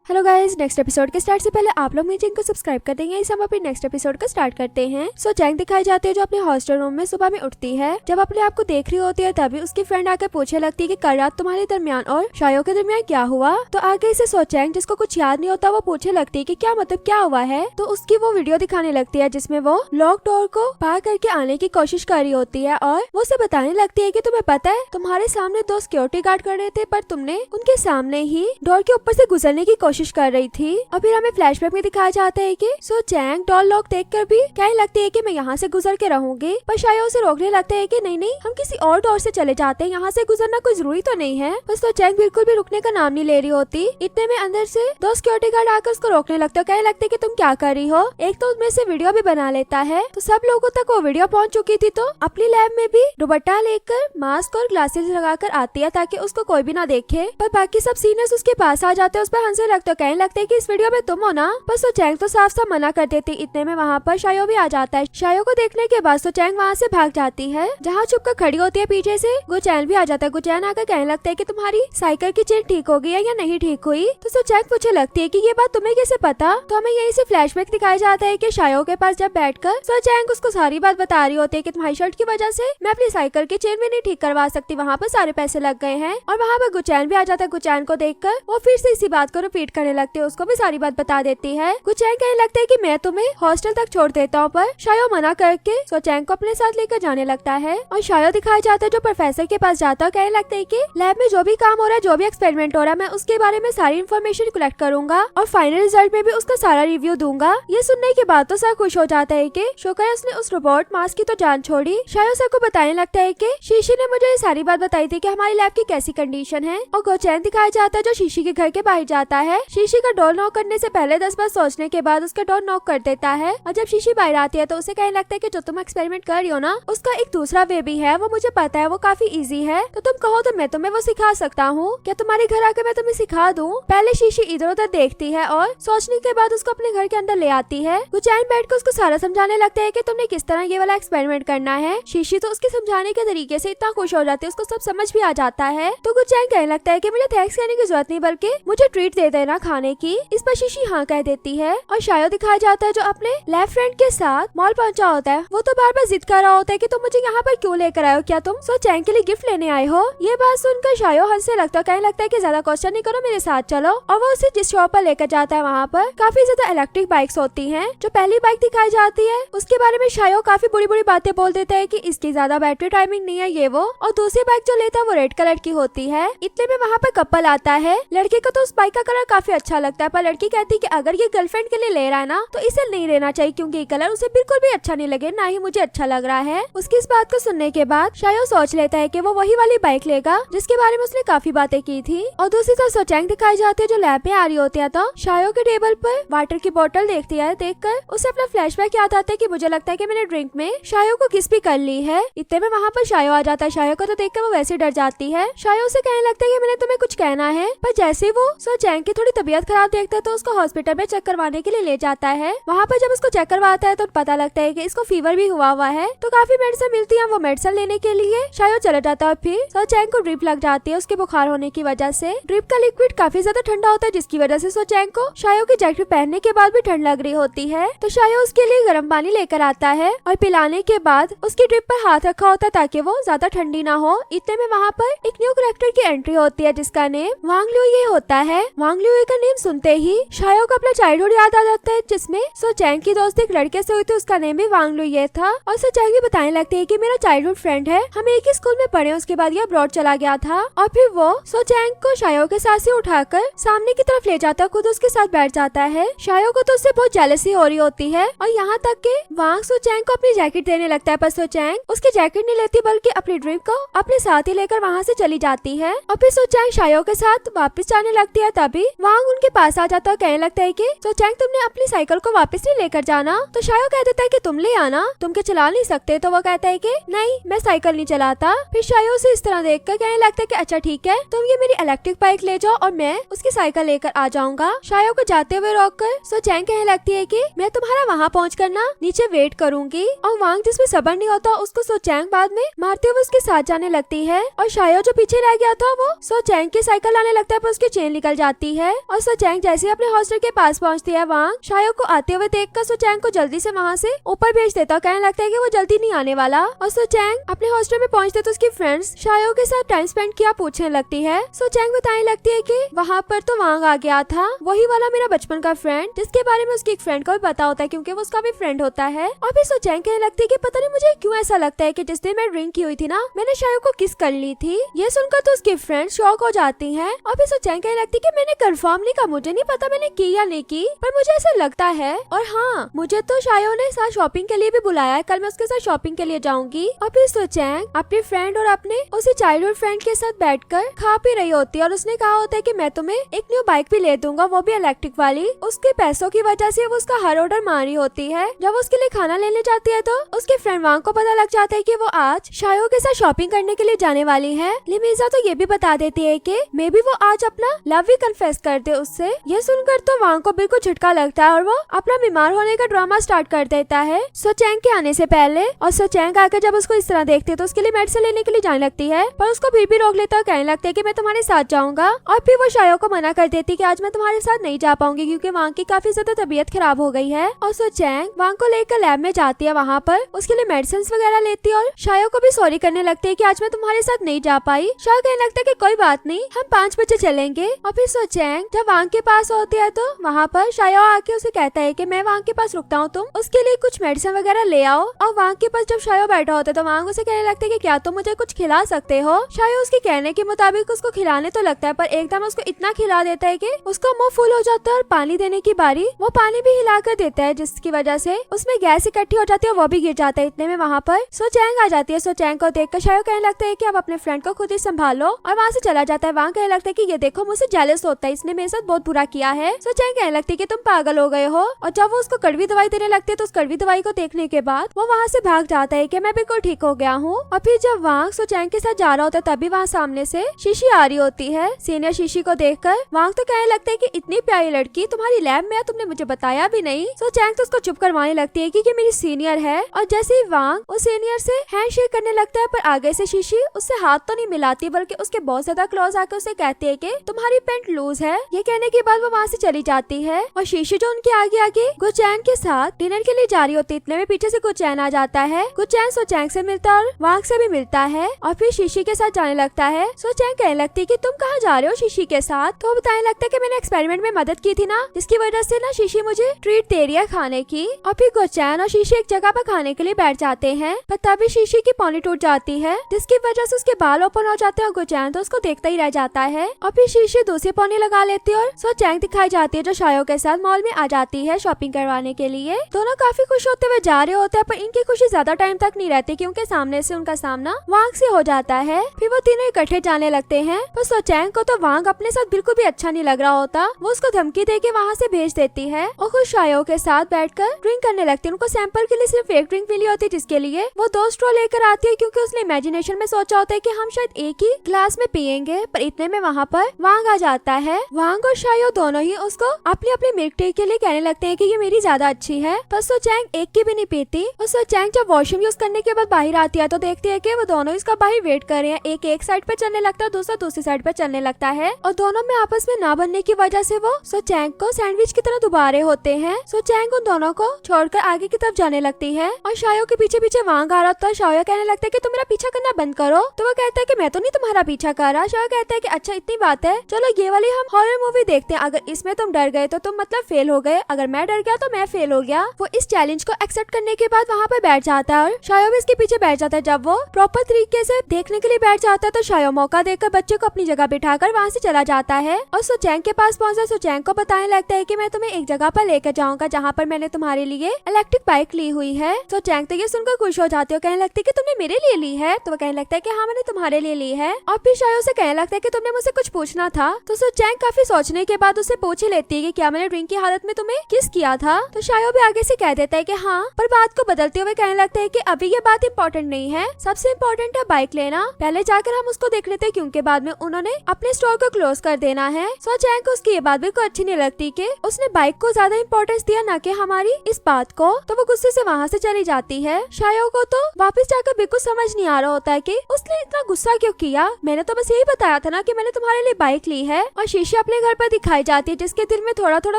Hello guys, next episode के start से पहले आप लोग मेरे चैनल को सब्सक्राइब कर देंगे। इस हम अपने नेक्स्ट एपिसोड को स्टार्ट करते हैं। सो जैंग दिखाई जाती है जो अपने हॉस्टल रूम में सुबह में उठती है। जब अपने आप को देख रही होती है तभी उसकी फ्रेंड आकर पूछने लगती है कि कल रात तुम्हारे दरमियान और शायो के दरमियान क्या हुआ। तो आगे से सो जैंग, जिसको कुछ याद नहीं होता, वो पूछने लगती है कि क्या मतलब क्या हुआ है। तो उसकी वो वीडियो दिखाने लगती है जिसमें वो लॉक डोर को पार करके आने की कोशिश कर रही होती है और वो उसे बताने लगती है कि तुम्हें पता है तुम्हारे सामने दो सिक्योरिटी गार्ड कर रहे थे पर तुमने उनके सामने ही डोर के ऊपर से गुजरने की कोशिश कर रही थी। और फिर हमें फ्लैशबैक में दिखाया जाता है कि सो जैंग डोर लॉक देखकर भी कहने लगती है कि मैं यहाँ से गुजर के रहूंगी, पर शायो उसे रोकने लगते हैं कि नहीं नहीं, हम किसी और डोर से चले जाते हैं, यहाँ से गुजरना कोई जरूरी तो नहीं है। बस तो जैंग बिल्कुल भी रुकने का नाम नहीं ले रही होती। इतने में अंदर से दो सिक्योरिटी गार्ड आकर उसको रोकने लगते हैं, कहने लगते हैं कि तुम क्या कर रही हो। एक तो उसमें से वीडियो भी बना लेता है। तो सब लोगों तक वो वीडियो पहुंच चुकी थी। तो अपनी लैब में भी दुपट्टा लेकर मास्क और ग्लासेस लगाकर आती है ताकि उसको कोई भी ना देखे। पर बाकी सब सीनियर्स उसके पास आ जाते हैं, उस पर हंसने लगते हैं, कहने लगते हैं कि इस वीडियो में तुम हो ना। बस तो जैंग तो साफ साफ मना कर देती। इतने में वहाँ पर शायो भी आ जाता है। शायो को देखने के बाद तो जैंग वहाँ से भाग जाती है। जहाँ छुपकर खड़ी होती है पीछे से गुचैन भी आ जाता है। गुचैन आकर कहने लगता है कि तुम्हारी साइकिल की चेन ठीक हो गई है या नहीं ठीक हुई। तो जैंग पूछने लगती है कि ये बात तुम्हें कैसे पता। तो हमें यहीं से फ्लैशबैक दिखाया जाता है कि शायो के पास जब बैठकर सो जैंग उसको सारी बात बता रही होती है कि तुम्हारी शर्ट की वजह से मैं अपनी साइकिल की चेन भी नहीं ठीक करवा सकती, वहाँ पर सारे पैसे लग गए हैं। और वहाँ पर गुचैन भी आ जाता है। गुचैन को देखकर वो फिर से इसी बात को रिपीट करने लगती है, उसको भी सारी बात बता देती है। गुचैन कहने लगता है कि मैं तुम्हें हॉस्टल तक छोड़ देता हूँ, पर शायो मना करके सो जैंग को अपने साथ लेकर जाने लगता है। और शायो दिखाया जाता है जो प्रोफेसर के पास जाता है, कहने लगता है कि लैब में जो भी काम हो रहा है, जो भी एक्सपेरिमेंट हो रहा है, मैं उसके बारे में सारी इन्फॉर्मेशन कलेक्ट करूंगा और फाइनल रिजल्ट में भी उसका सारा रिव्यू दूंगा। ये सुनने के बाद तो सर खुश हो जाता है कि शुक्र है उसने उस रोबोट मास्क की तो जान छोड़ी। शायो सर को बताने लगता है कि शीशी ने मुझे ये सारी बात बताई थी कि हमारी लैब की कैसी कंडीशन है। और गोचैन दिखाया जाता है जो शीशी के घर के बाहर जाता है। शीशी का डोर नॉक करने से पहले 10 बार सोचने के बाद उसका डोर नॉक कर देता है। और जब शीशी बाहर आती है तो उसे कहने लगता है कि जो तुम एक्सपेरिमेंट कर रही हो ना, उसका एक दूसरा वे भी है, वो मुझे पता है, वो काफी इजी है। तो तुम कहो तो मैं तुम्हें वो सिखा सकता हूँ। क्या तुम्हारे घर आकर मैं तुम्हें सिखा दूँ। पहले शीशी इधर उधर देखती है और सोचने के बाद उसको अपने घर के अंदर ले आती है। गुचैन बैठकर उसको सारा समझाने लगता है कि तुमने किस तरह ये वाला एक्सपेरिमेंट करना है। शीशी तो उसके समझाने के तरीके से इतना खुश हो जाती है, उसको सब समझ भी आ जाता है। तो गुचैन कहने लगता है कि मुझे थैंक्स कहने की जरूरत नहीं, बल्कि मुझे ट्रीट दे देना खाने की। इस पर शीशी हाँ कह देती है। और शायो दिखाया जाता है जो अपने लैब फ्रेंड के साथ मॉल पहुंचा होता है। वो तो बार बार जिद कर रहा होता है कि तुम मुझे यहाँ पर क्यों लेकर आए हो, क्या तुम सो जैंग के लिए गिफ्ट लेने आए हो। ये बात सुनकर शायो हंसने लगता है, कहने लगता है कि ज्यादा क्वेश्चन नहीं करो, मेरे साथ चलो। और वो उसे जिस शॉप पर लेकर जाता है वहाँ पर काफी ज्यादा इलेक्ट्रिक बाइक्स होती हैं। जो पहली बाइक दिखाई जाती है उसके बारे में शायो काफी बुरी बुरी बातें बोल देता है कि इसकी ज्यादा बैटरी टाइमिंग नहीं है ये वो। और दूसरी बाइक जो लेता है वो रेड कलर की होती है। इतने में वहाँ पर कपल आता है। लड़के को तो उस बाइक का कलर काफी अच्छा लगता है, पर लड़की कहती है कि अगर ये गर्लफ्रेंड के लिए ले रहा है ना तो इसे नहीं लेना चाहिए, क्योंकि ये कलर उसे बिल्कुल भी अच्छा नहीं लगे, ना ही मुझे अच्छा लग रहा है। उसकी इस बात को सुनने के बाद शायो सोच लेता है कि वो वही वाली बाइक लेगा जिसके बारे में उसने काफी बातें की थी। और दूसरी तरफ सो जैंग दिखाई जाती है जो लैब में आ रही होती है। तो शायो के टेबल पर वाटर की बोतल देखती है। देखकर उसे अपना फ्लैशबैक याद आता है कि मुझे लगता है कि मैंने ड्रिंक में शायो को किस भी कर ली है। इतने में वहाँ पर शायो आ जाता है। शायो को तो देखकर वो वैसे डर जाती है। शायो उसे कहने लगता है कि मैंने तुम्हें कुछ कहना है, पर जैसे वो सो जैंग की थोड़ी तबीयत खराब देखता है तो उसको हॉस्पिटल में चेक करवाने के लिए ले जाता है। वहाँ पर जब उसको चेक करवाता है तो पता लगता है कि इसको फीवर भी हुआ है। तो काफी मेडिसिन मिलती है, वो मेडिसिन लेने के लिए शायो चला जाता है। फिर सो जैंग को ड्रिप लग जाती है उसके बुखार होने की वजह से। ड्रिप का लिक्विड काफी ज्यादा ठंडा होता है जिसकी वजह से सो जैंग को शायो की जैकेट पहनने के बाद भी ठंड लग रही होती है। तो शायो उसके लिए गर्म पानी लेकर आता है और पिलाने के बाद उसकी ड्रिप पर हाथ रखा होता है ताकि वो ज्यादा ठंडी ना हो। इतने में वहाँ पर एक न्यू कैरेक्टर की एंट्री होती है जिसका नेम वांग ल्यूये होता है। वांग ल्यूये का नेम सुनते ही शायो को अपना चाइल्डहुड याद आ जाता है, जिसमें सो जैंग की दोस्त एक लड़के से हुई थी, उसका नेम भी वांग ल्यूये था। और सो जैंग भी बताने लगते है कि मेरा चाइल्डहुड फ्रेंड है, हम एक ही स्कूल में पढ़े, उसके बाद ये अब्रॉड चला गया था। और फिर वो सो जैंग को शायो के साथ से उठाकर सामने की तरफ ले जाता है, खुद उसके साथ बैठ जाता है। शायो को तो उससे बहुत जेलसी हो रही होती है और यहाँ तक कि वांग सो जैंग को अपनी जैकेट देने लगता है, पर सो जैंग उसकी जैकेट नहीं लेती बल्कि अपनी ड्रिप को अपने साथ ही लेकर वहाँ से चली जाती है। और फिर सो जैंग शायो के साथ वापस जाने लगती है। तभी वांग उनके पास आ जाता है, कहने लगता है कि सो जैंग तुमने अपनी साइकिल को वापस नहीं लेकर जाना। तो शायो कह देता है कि तुम ले आना, तुम क्या चला नहीं सकते। तो वो कहता है कि नहीं, मैं साइकिल नहीं चलाता। फिर शायो से इस तरह देखकर कहने लगता है कि अच्छा ठीक है, तुम ये मेरी इलेक्ट्रिक बाइक ले जाओ और मैं उसकी साइकिल लेकर आ जाऊंगा। शायो को जाते हुए रोककर सो जैंग कहने लगती है कि मैं तुम्हारा वहाँ पहुँचकर ना नीचे वेट करूंगी। और वांग जिसमें सब्र नहीं होता उसको सो जैंग बाद में मारते हुए उसके साथ जाने लगती है। और शायो जो पीछे रह गया था वो सो जैंग की साइकिल लाने लगता है, पर उसकी चेन निकल जाती है। और सो चैंग जैसे ही अपने हॉस्टल के पास पहुंचती है, वांग शायो को आते हुए देखकर सो चैंग को जल्दी से वहाँ से ऊपर भेज देता है। कहने लगता है कि वो जल्दी नहीं आने वाला। और सो चैंग अपने हॉस्टल में पहुंचते तो उसकी फ्रेंड्स शायो के साथ टाइम स्पेंड किया पूछने लगती है। सो चैंग बताने लगती है कि वहाँ पर तो वांग आ गया था, वही वाला मेरा बचपन का फ्रेंड जिसके बारे में उसकी एक फ्रेंड को भी पता होता है क्योंकि वो उसका भी फ्रेंड होता है। और फिर सो चैंग कहने लगती है कि पता नहीं मुझे क्यों ऐसा लगता है कि जिस दिन मैं ड्रिंक की हुई थी ना, मैंने शायो को किस कर ली थी। ये सुनकर तो उसकी फ्रेंड शॉक हो जाती है। और फिर सो चैंग कहने लगती है कि मैंने कंफर्म नहीं कहा, मुझे नहीं पता मैंने की या नहीं की, पर मुझे ऐसा लगता है। और हाँ, मुझे तो शायो ने साथ शॉपिंग के लिए भी बुलाया है, कल मैं उसके साथ शॉपिंग के लिए जाऊंगी। और फिर सो चैंग अपनी फ्रेंड और अपने उसी चाइल्डहुड फ्रेंड के साथ बैठकर खा पी रही होती है और उसने कहा होता है कि मैं तुम्हें एक न्यू बाइक भी ले दूंगा, वो भी इलेक्ट्रिक वाली। उसके पैसों की वजह से वो उसका हर ऑर्डर मान रही होती है। जब वो उसके लिए खाना लेने जाती है तो उसके फ्रेंड वांग को पता लग जाता है कि वो आज शायो के साथ शॉपिंग करने के लिए जाने वाली है। लिमिजा तो ये भी बता देती है कि मे बी वो आज अपना लव भी कन्फेस कर दे उससे। ये सुनकर तो वांग को बिल्कुल झटका लगता है और वो अपना बीमार होने का ड्रामा स्टार्ट कर देता है सो चैंग के आने से पहले। और सो चैंग आकर जब उसको इस तरह देखते है तो उसके लिए मेडिसिन लेने के लिए जाने लगती है, पर उसको फिर भी रोक लेता है। कहने लगता है कि मैं तुम्हारे साथ जाऊंगा। और फिर वो शायो को मना कर देती कि आज मैं तुम्हारे साथ नहीं जा पाऊंगी क्योंकि वांग की काफी ज्यादा तबीयत खराब हो गई है। और सो चैंग वांग को लेकर लैब में जाती है, वहाँ पर उसके लिए मेडिसिन वगैरह लेती है और शायो को भी सॉरी करने लगती है कि आज मैं तुम्हारे साथ नहीं जा पाई। शायो कहने लगता है कि कोई बात नहीं, हम 5 बजे चलेंगे। और फिर सो चैंग जब वांग के पास होती है तो वहाँ पर शायो आके उसे कहता है कि मैं वांग के पास रुकता हूँ, तुम उसके लिए कुछ मेडिसिन वगैरह ले आओ। और वांग के पास जब शायो बैठा होता है तो वांग उसे कहने लगता है कि क्या तुम मुझे कुछ खिला सकते हो। शायो उसके कहने के मुताबिक उसको खिलाने तो लगता है, पर एकदम उसको इतना खिला देता है कि उसका मुंह फुल हो जाता है और पानी देने की बारी वो पानी भी हिला कर देता है, जिसकी वजह से उसमें गैस इकट्ठी हो जाती है और वो भी गिर जाता है। इतने में वहाँ पर सो चैंग आ जाती है। सो चैंग को देखकर शायो कहने लगता है कि अब अपने फ्रेंड को खुद ही संभालो और वहाँ से चला जाता है। वहाँ कहने लगता है कि ये देखो मुझसे जेलस होता है, इसने मेरे साथ बहुत बुरा किया है। सो चैंग कहने लगती है कि तुम पागल हो गए हो। और जब वो उसको कड़वी दवाई देने लगती है तो उस कड़वी दवाई को देखने के बाद वो वहाँ से भाग जाता है कि मैं बिल्कुल ठीक हो गया हूँ। और फिर जब वांग सो चैंग के साथ जा रहा होता है तभी वहाँ सामने से शीशी आ रही होती है। सीनियर शीशी को देखकर वांग तो कहने लगता है कि इतनी प्यारी लड़की तुम्हारी लैब में है, तुमने मुझे बताया भी नहीं। सो चैंग तो उसको चुप करवाने लगती है कि ये मेरी सीनियर है। और जैसे ही वांग उस सीनियर से हैंड शेक करने लगता है, पर आगे से शीशी उससे हाथ तो नहीं मिलाती बल्कि उसके बहुत ज्यादा क्लोज आकर उसे कहती है कि तुम्हारी पैंट लूज है। ये कहने के बाद वो वहाँ से चली जाती है और शीशी जो उनके आगे आगे गुचैन के साथ डिनर के लिए जा रही होती है। इतने में पीछे से गुचैन आ जाता है। गुचैन सो चैंग से मिलता है और वांग से भी मिलता है और फिर शीशी के साथ जाने लगता है। सो चैंग कहने लगती है कि तुम कहाँ जा रहे हो शीशी के साथ। तो बताने लगता है कि मैंने एक्सपेरिमेंट में मदद की थी ना, जिसकी वजह से ना शीशी मुझे ट्रीट दे रही है खाने की। और फिर गुचैन और शीशी एक जगह पर खाने के लिए बैठ जाते हैं, पर तभी शीशी की पौनी टूट जाती है जिसकी वजह से उसके बाल ओपन हो जाते हैं और गुचैन तो उसको देखता ही रह जाता है। और फिर शीशी दूसरी पौनी लगा लेती है और सो चैंग दिखाई जाती है जो शायो के साथ मॉल में आ जाती है शॉपिंग करवाने के लिए। दोनों काफी खुश होते हुए जा रहे होते हैं, पर इनकी खुशी ज्यादा टाइम तक नहीं रहती क्योंकि सामने से उनका सामना वांग से हो जाता है। फिर वो तीनों इकट्ठे जाने लगते हैं, पर सो चैंग को तो वांग अपने साथ बिल्कुल भी अच्छा नहीं लग रहा होता। वो उसको धमकी देके वहाँ से भेज देती है और खुद शायो के साथ बैठकर ड्रिंक करने लगती है। उनको सैंपल के लिए सिर्फ एक ड्रिंक मिली होती है, जिसके लिए वो 2 स्ट्रॉ लेकर आती है क्योंकि उसने इमेजिनेशन में सोचा होता है कि हम शायद एक ही ग्लास में पियेंगे। पर इतने में वहाँ पर वांग आ जाता है। वांग और शायो दोनों ही उसको अपनी अपनी मिल्क टी के लिए कहने लगते हैं कि ये मेरी ज्यादा अच्छी है, पर सो चैंग एक की भी नहीं पीती। और सो चैंग जब वॉशरूम यूज करने के बाद बाहर आती है तो देखती है कि वो दोनों इसका बाहर वेट कर रहे हैं। एक साइड पे चलने लगता है, दूसरा दूसरी साइड पे चलने लगता है और दोनों में आपस में ना बनने की वजह से वो सो चैंग को सैंडविच की तरह दुबा रहे होते हैं। सो चैंग उन दोनों को छोड़कर आगे की तरफ जाने लगती है और शायो के पीछे पीछे वांग आ रहा होता है। शायो कहने लगता है कि तुम मेरा पीछा करना बंद करो, तो वो कहता है कि मैं तो नहीं तुम्हारा पीछा कर रहा। शायो कहता है कि अच्छा इतनी बात है, चलो ये वाली हम हॉरर मूवी देखते हैं, अगर इसमें तुम डर गए तो तुम मतलब फेल हो गए, अगर मैं डर गया तो मैं फेल हो गया। वो इस चैलेंज को एक्सेप्ट करने के बाद वहाँ पर बैठ जाता है और शायो भी इसके पीछे बैठ जाता है। जब वो प्रॉपर तरीके से देखने के लिए बैठ जाता है तो शायो मौका देकर बच्चे को अपनी जगह बिठाकर वहाँ से चला जाता है और सो चैंग के पास पहुंचा। सो चैंग को बताने लगता है कि मैं तुम्हें एक जगह पर लेकर जाऊंगा जहाँ पर मैंने तुम्हारे लिए इलेक्ट्रिक बाइक ली हुई है। सो चैंग तो ये सुनकर खुश हो जाती है, कहने लगती है कि तुमने मेरे लिए ली है। तो वो कहने लगता है कि हाँ मैंने तुम्हारे लिए ली है। और फिर शायो से कहने लगता है कि तुमने मुझसे कुछ पूछना था। तो सो चैंग काफी सोचने के बाद उससे पूछ ही लेती है कि क्या मैंने ड्रिंक की हालत में तुम्हें किस किया था। तो शायो भी आगे से कह देता है कि हाँ, पर बात को बदलते हुए कहने लगता है कि अभी ये बात इम्पोर्टेंट नहीं है, सबसे इम्पोर्टेंट है बाइक लेना, पहले जाकर हम उसको देख लेते हैं क्योंकि बाद में उन्होंने अपने स्टोर को क्लोज कर देना है। सो चैंग को उसकी ये बात बिल्कुल अच्छी नहीं लगती कि उसने बाइक को ज्यादा इम्पोर्टेंस दिया ना कि हमारी इस बात को। तो वो गुस्से से वहाँ से चली जाती है। शायो को तो वापस जाकर बिल्कुल समझ नहीं आ रहा होता है कि उसने इतना गुस्सा क्यों किया। मैंने तो बस यही बताया था ना कि मैंने तुम्हारे लिए बाइक ली है। और शीशी अपने घर पर दिखाई जाती है, जिसके दिल में थोड़ा थोड़ा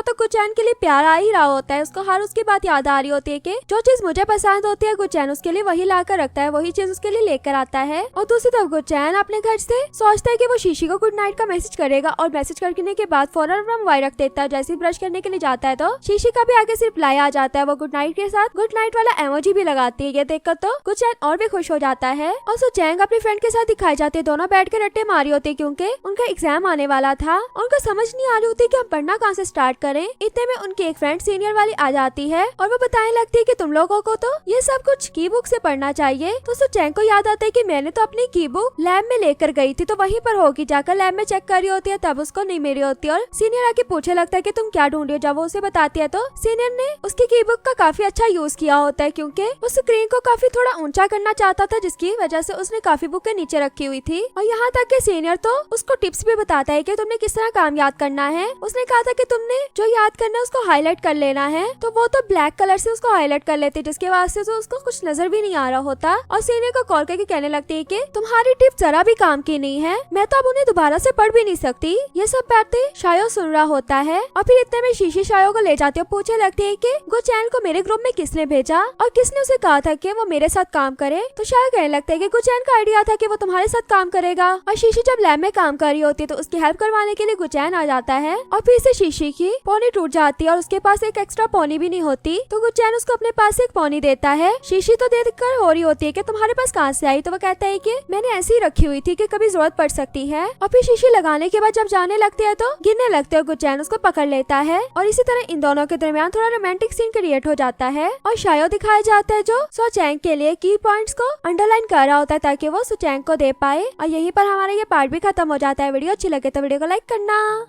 तो गुचैन के लिए प्यार आ ही रहा होता है। उसको हर उसकी बात याद आ रही होती है कि जो चीज मुझे पसंद होती है गुचैन उसके लिए वही ला कर रखता है, वही चीज उसके लिए लेकर आता है। और दूसरी तरफ गुचैन अपने घर से सोचता है कि वो शीशी को गुड नाइट का मैसेज करेगा और मैसेज करने के बाद फौरन अपना मोबाइल रख देता है। जैसे ही ब्रश करने के लिए जाता है तो शीशी का भी आगे से रिप्लाई आ जाता है। वो गुड नाइट के साथ गुड नाइट वाला इमोजी भी लगाती है। ये देखकर तो गुचैन और भी खुश हो जाता है। और सो चैंग अपनी फ्रेंड के साथ दिखाई जाते हैं, दोनों बैठ के रट्टे मारी होती है क्योंकि उनका एग्जाम आने वाला था। उनको समझ नहीं आ रही होती कि हम पढ़ना कहाँ से स्टार्ट करें। इतने में उनकी एक फ्रेंड सीनियर वाली आ जाती है और वो बताने लगती है कि तुम लोगों को तो ये सब कुछ की बुक से पढ़ना चाहिए। तो सो चैंग को याद आता है कि मैंने तो अपनी की बुक लैब में लेकर गई थी, तो वहीं पर होगी। जाकर लैब में चेक कर रही होती है तब उसको नहीं मिली होती और सीनियर आके पूछे लगता है कि तुम क्या ढूंढ रही हो। जब वो उसे बताती है तो सीनियर ने उसकी की बुक का काफी अच्छा यूज किया होता है क्योंकि उस स्क्रीन को काफी थोड़ा ऊंचा करना चाहता था, जिसकी वजह से उसने काफी बुक के नीचे रखी हुई थी। और यहाँ तक कि सीनियर तो उसको टिप्स भी बताता है कि तुमने किस तरह काम याद करना है। उसने कहा था कि तुमने जो याद करना है उसको हाईलाइट कर लेना है, तो वो तो ब्लैक कलर से उसको हाईलाइट कर लेती है, जिसके वास्ते तो उसको कुछ नजर भी नहीं आ रहा होता। और सीनियर को कॉल करके कहने लगती है कि तुम्हारी टिप जरा भी काम की नहीं है, मैं तो अब उन्हें दोबारा से पढ़ भी नहीं सकती। ये सब बातें शायो सुन रहा होता है और फिर इतने में शीशी शायो को ले जाती है और पूछने लगती है कि गुचैन को मेरे ग्रुप में किसने भेजा और किसने उसे कहा था कि वो मेरे साथ काम करे। तो शायो कहने लगता है कि गुचैन का आइडिया था कि वो तुम्हारे साथ काम करेगा। और शीशी जब लैब में काम कर रही होती है तो उसकी हेल्प करवाने के लिए गुचैन आ जाता है और फिर से शीशी की पौनी टूट जाती है और उसके पास एक एक्स्ट्रा पौनी भी नहीं होती। तो गुचैन उसको अपने पास से एक पौनी देता है। शीशी तो देखकर हो रही होती है कि तुम्हारे पास कहाँ से आई। तो वो कहता है कि मैंने ऐसी ही रखी हुई थी कि कभी जरूरत पड़ सकती है। और फिर शीशी लगाने के बाद जब जाने लगती है तो गिरने लगते हैं, गुचैन उसको पकड़ लेता है और इसी तरह इन दोनों के दरमियान थोड़ा रोमांटिक सीन क्रिएट हो जाता है। और शायो दिखाया जाता है जो सो चैंग के लिए की पॉइंट्स को अंडरलाइन कर रहा होता है ताकि वो सो चैंग को दे पाए। और यहीं पर हमारा ये पार्ट भी खत्म हो जाता है। वीडियो अच्छी लगे तो वीडियो को लाइक करना।